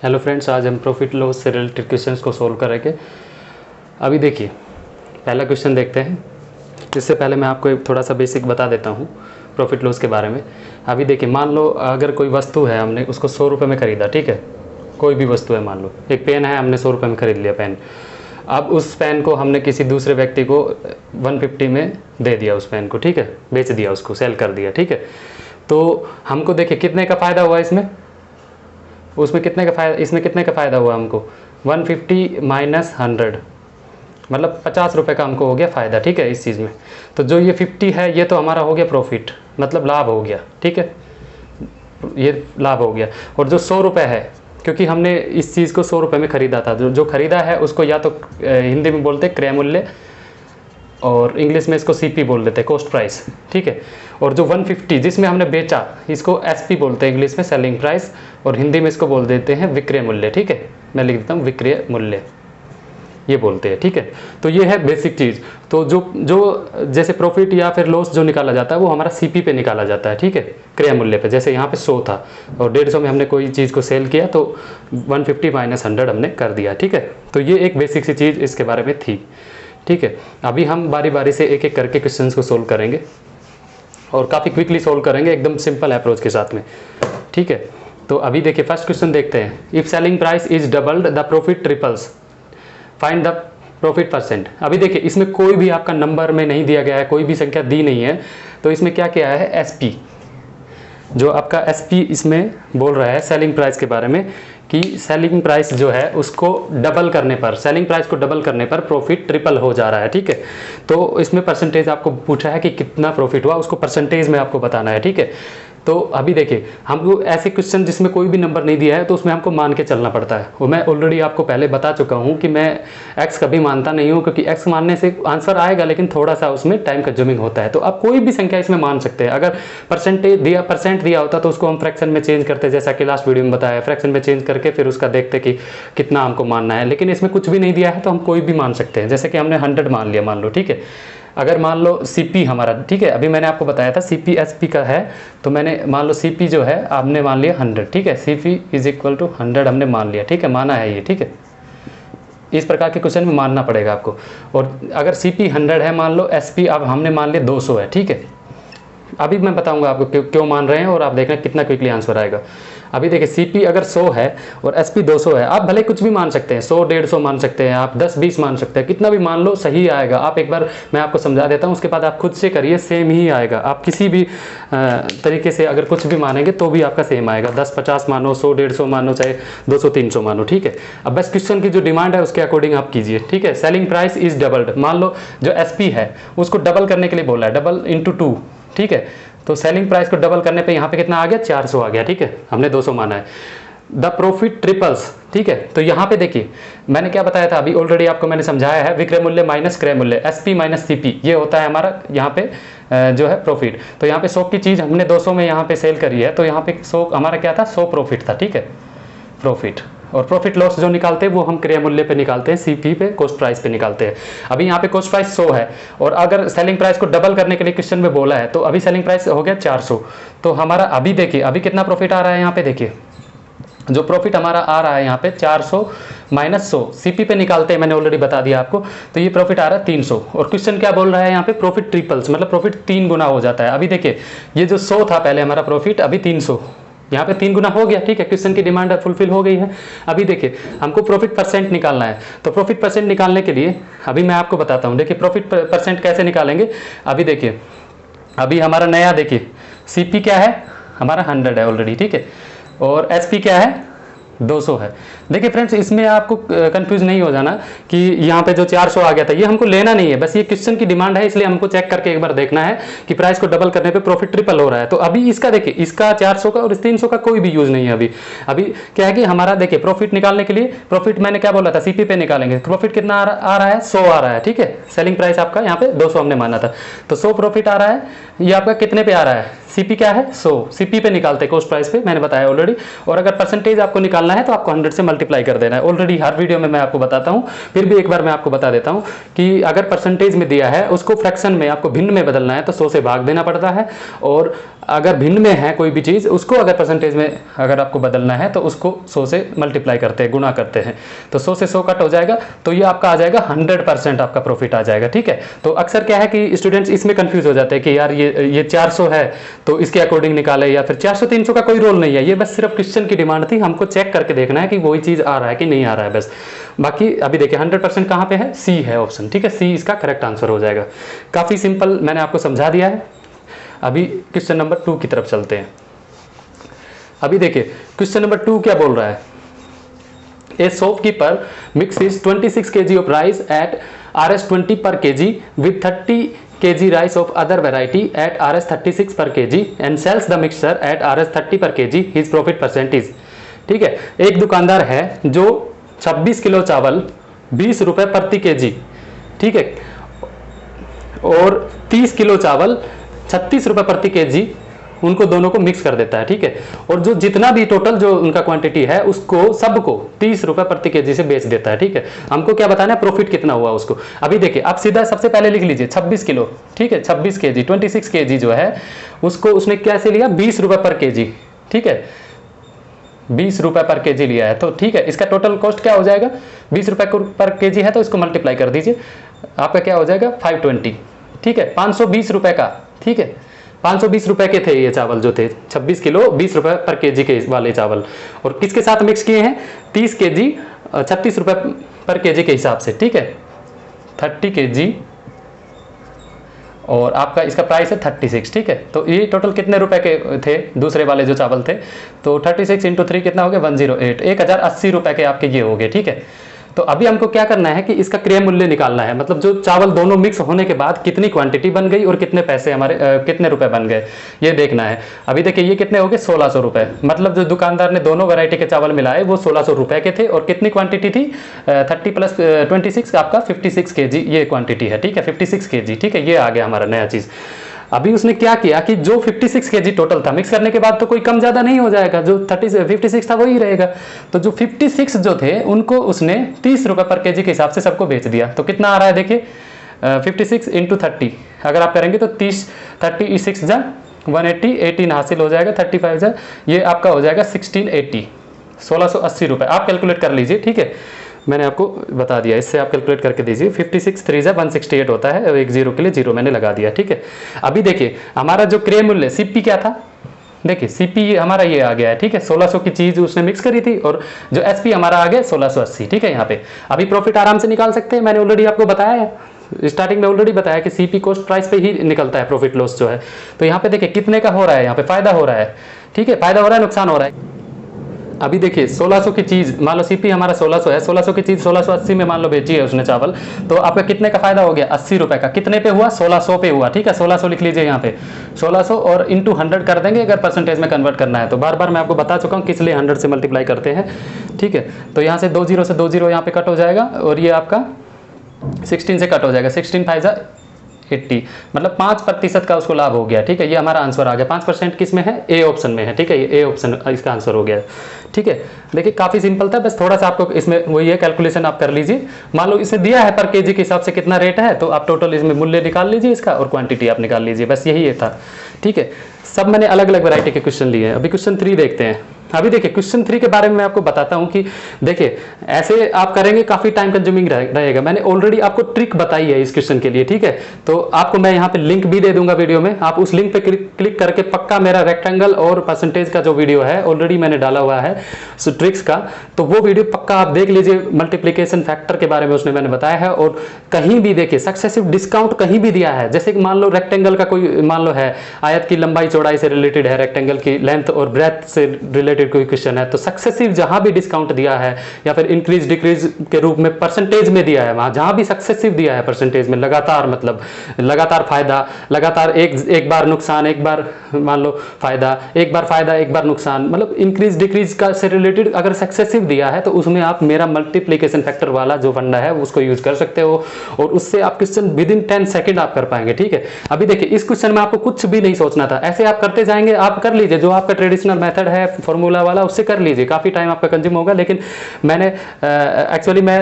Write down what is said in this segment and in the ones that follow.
Hello friends, आज हम profit loss से रिलेटेड क्वेश्चंस को सोल्व करेंगे। अभी देखिए, पहला क्वेश्चन देखते हैं। इससे पहले मैं आपको एक थोड़ा सा बेसिक बता देता हूँ प्रॉफिट लॉस के बारे में। अभी देखिए, मान लो अगर कोई वस्तु है, हमने उसको 100 रुपये में ख़रीदा, ठीक है। कोई भी वस्तु है, मान लो एक पेन है, हमने 100 रुपये में ख़रीद लिया पेन। अब उस पेन को हमने किसी दूसरे व्यक्ति को 150 में दे दिया, उस पेन को, ठीक है, बेच दिया, उसको सेल कर दिया, ठीक है। तो हमको देखिए कितने का फ़ायदा हुआ इसमें, उसमें कितने का फ़ायदा, इसमें कितने का फ़ायदा हुआ हमको, 150 माइनस 100, मतलब 50 रुपये का हमको हो गया फ़ायदा, ठीक है, इस चीज़ में। तो जो ये 50 है, ये तो हमारा हो गया प्रॉफिट, मतलब लाभ हो गया, ठीक है, ये लाभ हो गया। और जो 100 रुपये है, क्योंकि हमने इस चीज़ को 100 रुपये में ख़रीदा था, जो ख़रीदा है उसको या तो हिंदी में बोलते हैं क्रय मूल्य, और इंग्लिश में इसको सीपी बोल देते हैं, कॉस्ट प्राइस, ठीक है। और जो 150 जिसमें हमने बेचा, इसको एसपी बोलते हैं इंग्लिश में, सेलिंग प्राइस, और हिंदी में इसको बोल देते हैं विक्रय मूल्य, ठीक है। मैं लिख देता हूँ विक्रय मूल्य, ये बोलते हैं, ठीक है। तो ये है बेसिक चीज़। तो जो जैसे प्रॉफिट या फिर लॉस जो निकाला जाता है, वो हमारा सीपी पे निकाला जाता है, ठीक है, क्रय मूल्य पे। जैसे यहाँ पे 100 था और 150 में हमने कोई चीज़ को सेल किया, तो 150 माइनस 100 हमने कर दिया, ठीक है। तो ये एक बेसिक सी चीज़ इसके बारे में थी, ठीक है। अभी हम बारी बारी से एक एक करके क्वेश्चंस को सोल्व करेंगे और काफ़ी क्विकली सोल्व करेंगे, एकदम सिंपल अप्रोच के साथ में, ठीक है। तो अभी देखिए, फर्स्ट क्वेश्चन देखते हैं। If selling price is doubled the profit triples, find the profit percent. अभी देखिए, इसमें कोई भी आपका नंबर में नहीं दिया गया है, कोई भी संख्या दी नहीं है। तो इसमें क्या क्या है, एसपी, जो आपका एसपी इसमें बोल रहा है सेलिंग प्राइस के बारे में, कि सेलिंग प्राइस जो है उसको डबल करने पर, सेलिंग प्राइस को डबल करने पर प्रॉफिट ट्रिपल हो जा रहा है, ठीक है। तो इसमें परसेंटेज आपको पूछा है कि कितना प्रॉफिट हुआ, उसको परसेंटेज में आपको बताना है, ठीक है। तो अभी देखिए, हमको ऐसे क्वेश्चन जिसमें कोई भी नंबर नहीं दिया है, तो उसमें हमको मान के चलना पड़ता है। और मैं ऑलरेडी आपको पहले बता चुका हूँ कि मैं एक्स कभी मानता नहीं हूँ, क्योंकि एक्स मानने से आंसर आएगा, लेकिन थोड़ा सा उसमें टाइम कंज्यूमिंग होता है। तो आप कोई भी संख्या इसमें मान सकते हैं। अगर परसेंट दिया होता तो उसको हम फ्रैक्शन में चेंज करते, जैसा कि लास्ट वीडियो में बताया, फ्रैक्शन में चेंज करके फिर उसका देखते कि कितना हमको मानना है। लेकिन इसमें कुछ भी नहीं दिया है, तो हम कोई भी मान सकते हैं। जैसे कि हमने 100 मान लिया, मान लो, ठीक है। अगर मान लो सीपी हमारा, ठीक है, अभी मैंने आपको बताया था सीपी एसपी का है, तो मैंने मान लो सीपी जो है आपने मान लिया 100, ठीक है। सीपी इज इक्वल टू 100 हमने मान लिया, ठीक है, माना है ये, ठीक है। इस प्रकार के क्वेश्चन में मानना पड़ेगा आपको। और अगर सीपी 100 है, मान लो एसपी अब हमने मान लिया 200 है, ठीक है। अभी मैं बताऊंगा आपको क्यों मान रहे हैं, और आप देखना कितना क्विकली आंसर आएगा। अभी देखिए, सीपी अगर 100 है और एसपी 200 है, आप भले कुछ भी मान सकते हैं, 100 150 मान सकते हैं, आप 10 20 मान सकते हैं, कितना भी मान लो, सही आएगा। आप एक बार मैं आपको समझा देता हूँ, उसके बाद आप खुद से करिए, सेम ही आएगा। आप किसी भी तरीके से अगर कुछ भी मानेंगे तो भी आपका सेम आएगा। 10 50 मानो, 100 150 मानो, चाहे 200 300 मानो, ठीक है। अब बस क्वेश्चन की जो डिमांड है उसके अकॉर्डिंग आप कीजिए, ठीक है। सेलिंग प्राइस इज डबल्ड, मान लो जो एसपी है उसको डबल करने के लिए बोला है, डबल इंटू 2, ठीक है। तो सेलिंग प्राइस को डबल करने पे यहाँ पे कितना आ गया, 400 आ गया, ठीक है। हमने 200 माना है। द प्रॉफिट ट्रिपल्स, ठीक है। तो यहाँ पे देखिए, मैंने क्या बताया था, अभी ऑलरेडी आपको मैंने समझाया है, विक्रय मूल्य माइनस क्रय मूल्य, एसपी माइनस सीपी, ये होता है हमारा यहाँ पे जो है प्रॉफिट। तो यहाँ पे 100 की चीज़ हमने 200 में यहाँ पे सेल करी है, तो यहाँ पे 100 हमारा क्या था, 100 प्रॉफिट था, ठीक है, प्रॉफिट। और प्रॉफिट लॉस जो निकालते हैं वो हम क्रय मूल्य पे निकालते हैं, सीपी पे, कॉस्ट प्राइस पे निकालते हैं। अभी यहाँ पे कॉस्ट प्राइस 100 है, और अगर सेलिंग प्राइस को डबल करने के लिए क्वेश्चन में बोला है, तो अभी सेलिंग प्राइस हो गया 400। तो हमारा अभी देखिए, अभी कितना प्रॉफिट आ रहा है, यहाँ पे देखिए, जो प्रॉफिट हमारा आ रहा है यहाँ पे 400 माइनस 100, सीपी पे निकालते हैं, मैंने ऑलरेडी बता दिया आपको। तो ये प्रॉफिट आ रहा है 300, और क्वेश्चन क्या बोल रहा है यहाँ पे, प्रॉफिट ट्रिपल्स, मतलब प्रॉफिट 3 गुना हो जाता है। अभी देखिए, ये जो 100 था पहले हमारा प्रॉफिट, अभी 300, यहाँ पे 3 गुना हो गया, ठीक है। क्वेश्चन की डिमांड फुलफिल हो गई है। अभी देखिए, हमको प्रॉफिट परसेंट निकालना है, तो प्रॉफिट परसेंट निकालने के लिए अभी मैं आपको बताता हूँ। देखिए, प्रॉफिट परसेंट कैसे निकालेंगे। अभी देखिए, अभी हमारा नया देखिए, सीपी क्या है हमारा 100 है ऑलरेडी, ठीक है, और एसपी क्या है 200 है। देखिए फ्रेंड्स, इसमें आपको कंफ्यूज नहीं हो जाना कि यहाँ पे जो 400 आ गया था, ये हमको लेना नहीं है, बस ये क्वेश्चन की डिमांड है, इसलिए हमको चेक करके एक बार देखना है कि प्राइस को डबल करने पे प्रॉफिट ट्रिपल हो रहा है। तो अभी इसका देखिए, इसका 400 का और 300 का कोई भी यूज नहीं है। अभी क्या है कि हमारा देखिए, प्रॉफिट निकालने के लिए, प्रॉफिट मैंने क्या बोला था, सीपी पे निकालेंगे। प्रॉफिट कितना आ रहा है, 100 आ रहा है, ठीक है। सेलिंग प्राइस आपका यहाँ पे 200 हमने माना था, तो 100 प्रॉफिट आ रहा है। ये आपका कितने पे आ रहा है, सीपी क्या है 100, सीपी पे निकालते हैं कॉस्ट प्राइस पे, मैंने बताया ऑलरेडी। और अगर परसेंटेज आपको निकालना है तो आपको 100 से मल्टीप्लाई कर देना है। ऑलरेडी हर वीडियो में मैं आपको बताता हूँ, फिर भी एक बार मैं आपको बता देता हूँ कि अगर परसेंटेज में दिया है उसको फ्रैक्शन में आपको भिन्न में बदलना है तो 100 से भाग देना पड़ता है। और अगर भिन्न में है कोई भी चीज़, उसको अगर परसेंटेज में अगर आपको बदलना है तो उसको 100 से मल्टीप्लाई करते हैं, गुणा करते हैं। तो 100 से 100 कट हो जाएगा तो ये आपका आ जाएगा 100% आपका प्रॉफिट आ जाएगा, ठीक है। तो अक्सर क्या है कि स्टूडेंट्स इसमें कंफ्यूज हो जाते हैं कि यार ये 400 है तो इसके अकॉर्डिंग निकाले, या फिर 400-300 का कोई रोल नहीं है, ये बस सिर्फ क्वेश्चन की डिमांड थी, हमको चेक करके देखना है कि वही चीज़ आ रहा है कि नहीं आ रहा है बस। बाकी अभी देखिए 100% कहाँ पे है, सी है ऑप्शन, ठीक है, सी इसका करेक्ट आंसर हो जाएगा। काफ़ी सिंपल मैंने आपको समझा दिया है। अभी क्वेश्चन नंबर 2 की तरफ चलते हैं। अभी देखिए क्वेश्चन नंबर 2 क्या बोल रहा है, a shopkeeper mixes 26 kg of rice at Rs 20 per kg with 30 kg rice of other variety at Rs 36 per kg and sells the mixture at Rs 30 per kg, his profit percentage। ठीक है, एक दुकानदार है जो 26 kilo चावल 20 रुपए प्रति KG, ठीक है, और 30 किलो चावल 36 रुपए प्रति केजी, उनको दोनों को मिक्स कर देता है, ठीक है। और जो जितना भी टोटल जो उनका क्वांटिटी है उसको सबको 30 रुपए प्रति केजी से बेच देता है, ठीक है। हमको क्या बताना है, प्रॉफिट कितना हुआ उसको। अभी देखिए आप सीधा सबसे पहले लिख लीजिए 26 किलो, ठीक है, 26 केजी 26 केजी जो है उसको उसने कैसे लिया, 20 रुपए पर केजी, ठीक है, 20 रुपए पर केजी लिया है। तो ठीक है, इसका टोटल कॉस्ट क्या हो जाएगा, 20 रुपए पर केजी है तो इसको मल्टीप्लाई कर दीजिए, आपका क्या हो जाएगा 520, ठीक है, 520 रुपए का, ठीक है, 520 रुपए के थे ये चावल जो थे 26 किलो 20 रुपए पर केजी के वाले चावल। और किसके साथ मिक्स किए हैं, 30 केजी 36 रुपए पर केजी के हिसाब से, ठीक है, 30 केजी और आपका इसका प्राइस है 36, ठीक है। तो ये टोटल कितने रुपए के थे दूसरे वाले जो चावल थे, तो 36 × 3 कितना हो गया 108, 1080 रुपए के आपके ये हो गए, ठीक है। तो अभी हमको क्या करना है कि इसका क्रय मूल्य निकालना है, मतलब जो चावल दोनों मिक्स होने के बाद कितनी क्वांटिटी बन गई और कितने पैसे हमारे कितने रुपए बन गए ये देखना है। अभी देखिए ये कितने हो गए 1600 रुपए, मतलब जो दुकानदार ने दोनों वैरायटी के चावल मिलाए वो 1600 रुपए के थे। और कितनी क्वांटिटी थी 30 + 26 आपका 56 केजी ये क्वांटिटी है, ठीक है, 56 केजी, ठीक है, ये आ गया हमारा नया चीज़। अभी उसने क्या किया कि जो 56 केजी टोटल था मिक्स करने के बाद तो कोई कम ज़्यादा नहीं हो जाएगा, जो 56 था वही रहेगा। तो जो 56 जो थे उनको उसने 30 रुपए पर केजी के हिसाब से सबको बेच दिया। तो कितना आ रहा है देखिए 56 × 30 अगर आप करेंगे तो 36 जा 180, 18 हासिल हो जाएगा, 35 जा ये आपका हो जाएगा 1680, 1680 रुपये। आप कैलकुलेट कर लीजिए, ठीक है, मैंने आपको बता दिया, इससे आप कैलकुलेट करके दीजिए। 56 3 जा 168 होता है, और एक जीरो के लिए जीरो मैंने लगा दिया, ठीक है। अभी देखिए हमारा जो क्रय मूल्य सीपी क्या था, देखिए सीपी हमारा ये आ गया है, ठीक है, 1600 की चीज उसने मिक्स करी थी, और जो एसपी हमारा आ गया 1680, ठीक है। यहाँ पे अभी प्रॉफिट आराम से निकाल सकते हैं, मैंने ऑलरेडी आपको बताया है, स्टार्टिंग में ऑलरेडी बताया कि सीपी कॉस्ट प्राइस पे ही निकलता है प्रॉफिट लॉस जो है। तो यहाँ पे देखिए कितने का हो रहा है, यहाँ पे फायदा हो रहा है, ठीक है, फायदा हो रहा है नुकसान हो रहा है। अभी देखिए 1600 की चीज मान लो सीपी हमारा 1600 है, 1600 की चीज 1680 में मान लो बेची है उसने चावल, तो आपका कितने का फायदा हो गया 80 रुपए का। कितने पे हुआ 1600 पे हुआ, ठीक है, 1600 लिख लीजिए यहाँ पे 1600 और इंटू 100 कर देंगे अगर परसेंटेज में कन्वर्ट करना है तो। बार बार मैं आपको बता चुका हूँ किस लिए 100 से मल्टीप्लाई करते हैं, ठीक है। तो यहाँ से 2 जीरो से 2 जीरो यहाँ पे कट हो जाएगा, और ये आपका 16 से कट हो जाएगा, 16 5 जा 80, मतलब 5% का उसको लाभ हो गया, ठीक है। ये हमारा आंसर आ गया, 5% किस में है, ए ऑप्शन में है, ठीक है, ये ए ऑप्शन इसका आंसर हो गया, ठीक है। देखिए काफी सिंपल था, बस थोड़ा सा आपको इसमें वही है कैलकुलेशन आप कर लीजिए। मान लो इसे दिया है पर केजी के हिसाब से कितना रेट है, तो आप टोटल इसमें मूल्य निकाल लीजिए इसका, और क्वांटिटी आप निकाल लीजिए, बस यही है था, ठीक है। सब मैंने अलग अलग वैरायटी के क्वेश्चन लिए हैं। अभी क्वेश्चन 3 देखते हैं। अभी देखिए क्वेश्चन 3 के बारे में मैं आपको बताता हूं कि देखिए ऐसे आप करेंगे काफी टाइम कंज्यूमिंग रहेगा। मैंने ऑलरेडी आपको ट्रिक बताई है इस क्वेश्चन के लिए, ठीक है। तो आपको मैं यहाँ पे लिंक भी दे दूंगा वीडियो में, आप उस लिंक पे क्लिक करके पक्का मेरा रेक्टेंगल और परसेंटेज का जो वीडियो है ऑलरेडी मैंने डाला हुआ है ट्रिक्स का, तो वो वीडियो पक्का आप देख लीजिए। मल्टीप्लीकेशन फैक्टर के बारे में उसने मैंने बताया है, और कहीं भी देखिए सक्सेसिव डिस्काउंट कहीं भी दिया है, जैसे कि मान लो रेक्टेंगल का कोई मान लो है, आयत की लंबाई चौड़ाई से रिलेटेड है, रेक्टेंगल की लेंथ और ब्रेथ से रिलेटेड रिलेटेड कोई क्वेश्चन है तो सक्सेसिव जहां भी डिस्काउंट दिया है या फिर इंक्रीज डिक्रीज के रूप में परसेंटेज में दिया है, वहां जहां भी सक्सेसिव दिया है परसेंटेज में, लगातार मतलब लगातार फायदा, लगातार एक बार नुकसान, एक बार मान लो फायदा, एक बार फायदा एक बार नुकसान, मतलब इंक्रीज डिक्रीज का से रिलेटेड अगर सक्सेसिव दिया है तो उसमें आप मेरा मल्टीप्लिकेशन फैक्टर वाला जो फंडा है उसको यूज कर सकते हो और उससे आप क्वेश्चन विद इन 10 सेकंड आप कर पाएंगे। ठीक है, अभी देखिए इस क्वेश्चन में आपको कुछ भी नहीं सोचना था, ऐसे आप करते जाएंगे, आप कर लीजिए जो आपका ट्रेडिशनल मेथड है फॉर्मूला वाला उससे कर लीजिए, काफी टाइम आपका कंज्यूम होगा, लेकिन मैंने एक्चुअली मैं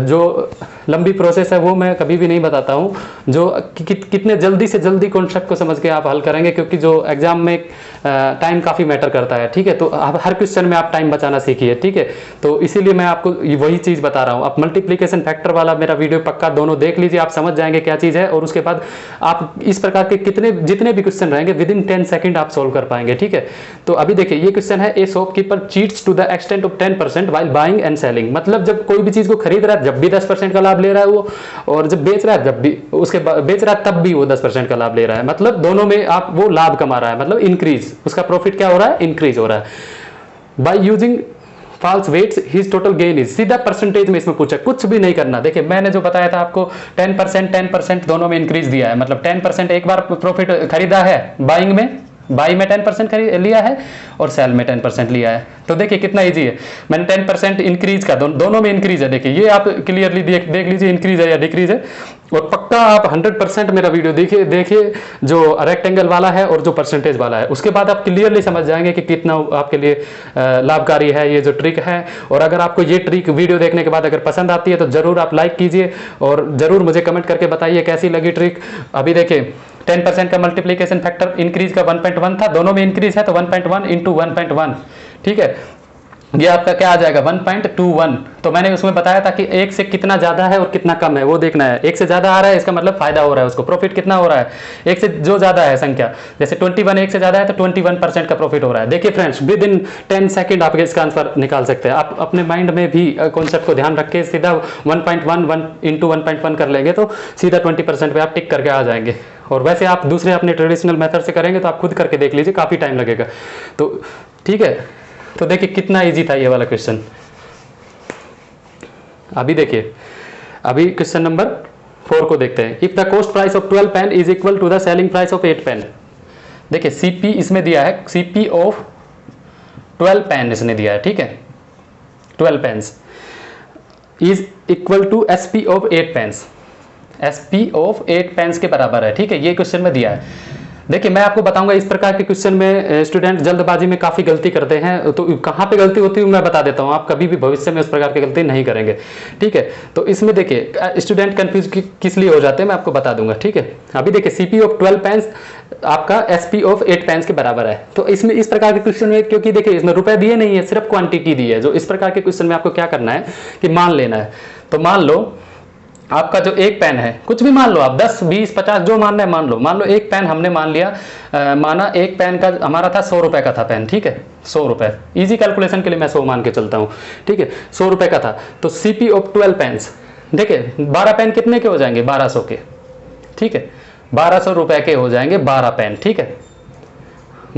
जो लंबी प्रोसेस है वो मैं कभी भी नहीं बताता हूँ, जो कितने जल्दी से जल्दी कॉन्सेप्ट को समझ के आप हल करेंगे, क्योंकि जो एग्जाम में टाइम काफ़ी मैटर करता है। ठीक है, तो आप हर क्वेश्चन में आप टाइम बचाना सीखिए। ठीक है, तो इसीलिए मैं आपको वही चीज़ बता रहा हूँ। आप मल्टीप्लिकेशन फैक्टर वाला मेरा वीडियो पक्का दोनों देख लीजिए, आप समझ जाएंगे क्या चीज़ है, और उसके बाद आप इस प्रकार के जितने भी क्वेश्चन रहेंगे विद इन 10 सेकंड आप सोल्व कर पाएंगे। ठीक है, तो अभी देखिए ये क्वेश्चन है, a shopkeeper cheats to the extent of 10% while buying and selling. मतलब जब कोई भी चीज़ को खरीद रहा है जब भी 10% का लाभ ले रहा है वो, और जब बेच रहा है जब भी उसके बेच रहा है तब भी वो 10% का लाभ ले रहा है, मतलब दोनों में आप वो लाभ कमा रहा है, मतलब इंक्रीज, उसका प्रॉफिट क्या हो रहा है, इंक्रीज हो रहा है। By using false weights his total gain is, सीधा परसेंटेज में इसमें पूछा, कुछ भी नहीं करना। देखिए मैंने जो बताया था आपको 10% दोनों में इंक्रीज दिया है, मतलब 10% एक बार प्रॉफिट खरीदा है बाइंग में, बाई में 10% लिया है और सेल में 10% लिया है, तो देखिए कितना इजी है। मैंने 10% इंक्रीज का दोनों में इंक्रीज है, देखिए ये आप क्लियरली देख लीजिए इंक्रीज है या डिक्रीज है, और पक्का आप 100% मेरा वीडियो देखिए जो रेक्टेंगल वाला है और जो परसेंटेज वाला है, उसके बाद आप क्लियरली समझ जाएंगे कि कितना आपके लिए लाभकारी है ये जो ट्रिक है। और अगर आपको ये ट्रिक वीडियो देखने के बाद अगर पसंद आती है तो जरूर आप लाइक कीजिए और जरूर मुझे कमेंट करके बताइए कैसी लगी ट्रिक। अभी देखिए 10% का मल्टीप्लिकेशन फैक्टर इंक्रीज का 1.1 था, दोनों में इंक्रीज है तो 1.1 इंटू 1.1, ठीक है, ये आपका क्या आ जाएगा 1.21। तो मैंने उसमें बताया था कि एक से कितना ज्यादा है और कितना कम है वो देखना है। एक से ज्यादा आ रहा है इसका मतलब फायदा हो रहा है, उसको प्रॉफिट कितना हो रहा है, एक से जो ज्यादा है संख्या, जैसे 21 एक से ज्यादा है तो 21% का प्रॉफिट हो रहा है। देखिए फ्रेंड्स विद इन 10 सेकंड आप इसका आंसर निकाल सकते हैं। आप अपने माइंड में भी कॉन्सेप्ट को ध्यान रख के सीधा 1.1 इंटू 1.1 कर लेंगे तो सीधा 20% पे आप टिक करके आ जाएंगे। और वैसे आप दूसरे अपने ट्रेडिशनल मेथड से करेंगे तो आप खुद करके देख लीजिए, काफी टाइम लगेगा। तो ठीक है, तो देखिए कितना इजी था ये वाला क्वेश्चन। अभी देखिए अभी क्वेश्चन नंबर 4 को देखते हैं। If the cost price of 12 pen is equal to the selling price of 8 pen. देखिए सीपी इसमें दिया है, सीपी ऑफ 12 पेन इसने दिया है, ठीक है, 12 pens is equal to SP of 8 pens, SP of 8 pens के बराबर है, ठीक है, ये क्वेश्चन में दिया है। देखिए मैं आपको बताऊंगा इस प्रकार के क्वेश्चन में स्टूडेंट जल्दबाजी में काफी गलती करते हैं, तो कहाँ पे गलती होती है मैं बता देता हूँ, आप कभी भी भविष्य में उस प्रकार की गलती नहीं करेंगे, ठीक है। तो इसमें देखिए स्टूडेंट कंफ्यूज किस लिए हो जाते हैं मैं आपको बता दूंगा, ठीक है। अभी देखिए सीपी ऑफ 12 पेन्स आपका एसपी ऑफ 8 पेन्स के बराबर है। तो इसमें इस प्रकार के क्वेश्चन में क्योंकि देखिए इसमें रुपए दिए नहीं है, सिर्फ क्वांटिटी दी है, जो इस प्रकार के क्वेश्चन में आपको क्या करना है कि मान लेना है। तो मान लो आपका जो एक पेन है, कुछ भी मान लो आप 10 20 50 जो मानना है मान लो एक पेन हमने मान लिया, माना एक पेन का हमारा था 100 रुपए का था पेन, ठीक है, 100 रुपए, इजी कैलकुलेशन के लिए मैं 100 मान के चलता हूँ, ठीक है, 100 रुपए का था। तो सीपी ऑफ 12 पेन्स, देखिए 12 पेन कितने के हो जाएंगे 1200 के, ठीक है, 1200 रुपए के हो जाएंगे 12 पेन, ठीक है,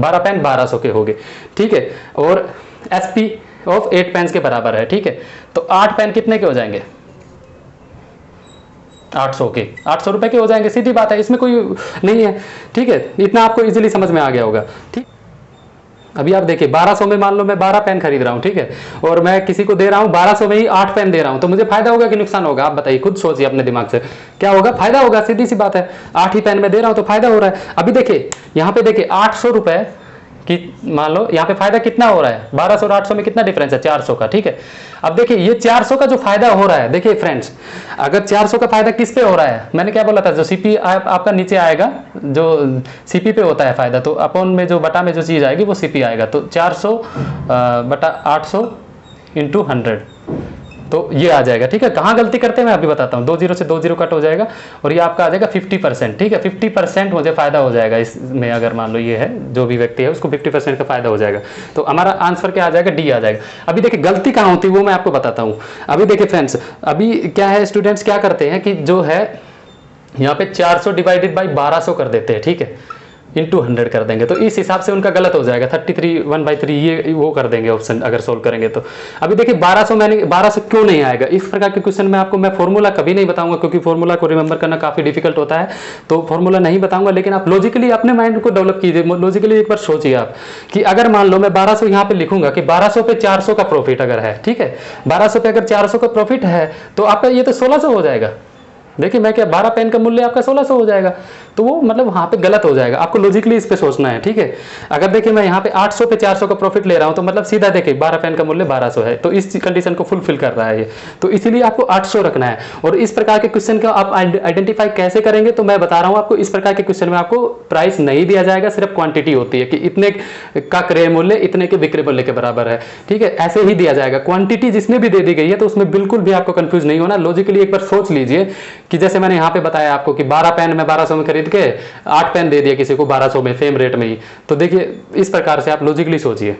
12 पेन 1200 के हो गए, ठीक है। और एसपी ऑफ 8 पेन्स के बराबर है, ठीक है, तो 8 पेन कितने के हो जाएंगे 800 के, 800 रुपए के हो जाएंगे, सीधी बात है, इसमें कोई नहीं है, ठीक है, इतना आपको इजीली समझ में आ गया होगा, ठीक। अभी आप देखिए 1200 में मान लो मैं 12 पेन खरीद रहा हूं, ठीक है, और मैं किसी को दे रहा हूं 1200 में ही 8 पेन दे रहा हूं, तो मुझे फायदा होगा कि नुकसान होगा, आप बताइए, खुद सोचिए अपने दिमाग से, क्या होगा, फायदा होगा, सीधी सी बात है, 8 ही पेन में दे रहा हूं तो फायदा हो रहा है। अभी देखिए यहाँ पे देखिए 800 रुपए कि मान लो यहाँ पे फायदा कितना हो रहा है, 1200 और 800 में कितना डिफरेंस है 400 का, ठीक है। अब देखिए ये 400 का जो फायदा हो रहा है, देखिए फ्रेंड्स अगर 400 का फायदा किस पे हो रहा है, मैंने क्या बोला था, जो सीपी आपका नीचे आएगा, जो सीपी पे होता है फायदा, तो अपॉन में जो बटा में जो चीज आएगी वो सीपी आएगा, तो 400 बटा 800 इंटू 100, तो ये आ जाएगा, ठीक है। कहाँ गलती करते हैं मैं अभी बताता हूँ, 20 से 20 कट हो जाएगा और ये आपका आ जाएगा 50%, ठीक है, 50% मुझे फायदा हो जाएगा इसमें, अगर मान लो ये है जो भी व्यक्ति है उसको 50% का फायदा हो जाएगा, तो हमारा आंसर क्या आ जाएगा, डी आ जाएगा। अभी देखिए गलती कहाँ होती है वो मैं आपको बताता हूँ। अभी देखिए फ्रेंड्स, अभी क्या है, स्टूडेंट्स क्या करते हैं कि जो है यहाँ पे 400 डिवाइडेड बाई 1200 कर देते हैं, ठीक है, इंटू 100 कर देंगे, तो इस हिसाब से उनका गलत हो जाएगा। 33 1/3 ये वो कर देंगे ऑप्शन अगर सोल्व करेंगे तो। अभी देखिए 1200 मैंने 1200 क्यों नहीं आएगा, इस प्रकार के क्वेश्चन में आपको मैं फॉर्मूला कभी नहीं बताऊंगा, क्योंकि फॉर्मूला को रिमेंबर करना काफी डिफिकल्ट होता है, तो फॉर्मूला नहीं बताऊंगा। लेकिन आप लॉजिकली अपने माइंड को डेवलप कीजिए, लॉजिकली एक बार सोचिए आप कि अगर मान लो मैं 1200 यहाँ पे लिखूंगा कि 1200 पे 400 का प्रॉफिट अगर है, ठीक है, 1200 पे अगर 400 का प्रॉफिट है तो आपका ये तो 1600 हो जाएगा। देखिए मैं क्या 12 पेन का मूल्य आपका 1600 हो जाएगा, तो वो मतलब वहां पे गलत हो जाएगा। आपको लॉजिकली इस पे सोचना है, ठीक है। अगर देखिए मैं यहाँ पे 800 पे 400 का प्रॉफिट ले रहा हूं, तो मतलब सीधा देखिए 12 पेन का मूल्य 1200 है, तो इस कंडीशन को फुलफिल कर रहा है ये, तो इसीलिए आपको 800 रखना है। और इस प्रकार के क्वेश्चन को आप आइडेंटिफाई कैसे करेंगे, तो मैं बता रहा हूं आपको, इस प्रकार के क्वेश्चन में आपको प्राइस नहीं दिया जाएगा, सिर्फ क्वांटिटी होती है कि इतने का क्रय मूल्य इतने के विक्रय मूल्य के बराबर है, ठीक है, ऐसे ही दिया जाएगा। क्वांटिटी जिसमें भी दे दी गई है तो उसमें बिल्कुल भी आपको कंफ्यूज नहीं होना। लॉजिकली एक बार सोच लीजिए कि जैसे मैंने यहाँ पे बताया आपको कि 12 पेन मैं 1200 में खरीद के 8 पेन दे दिया किसी को 1200 में, सेम रेट में ही, तो देखिए इस प्रकार से आप लॉजिकली सोचिए,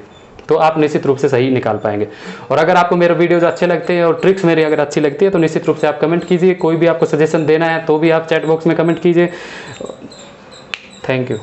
तो आप निश्चित रूप से सही निकाल पाएंगे। और अगर आपको मेरे वीडियोज अच्छे लगते हैं और ट्रिक्स मेरी अगर अच्छी लगती है तो निश्चित रूप से आप कमेंट कीजिए, कोई भी आपको सजेशन देना है तो भी आप चैट बॉक्स में कमेंट कीजिए। Thank you.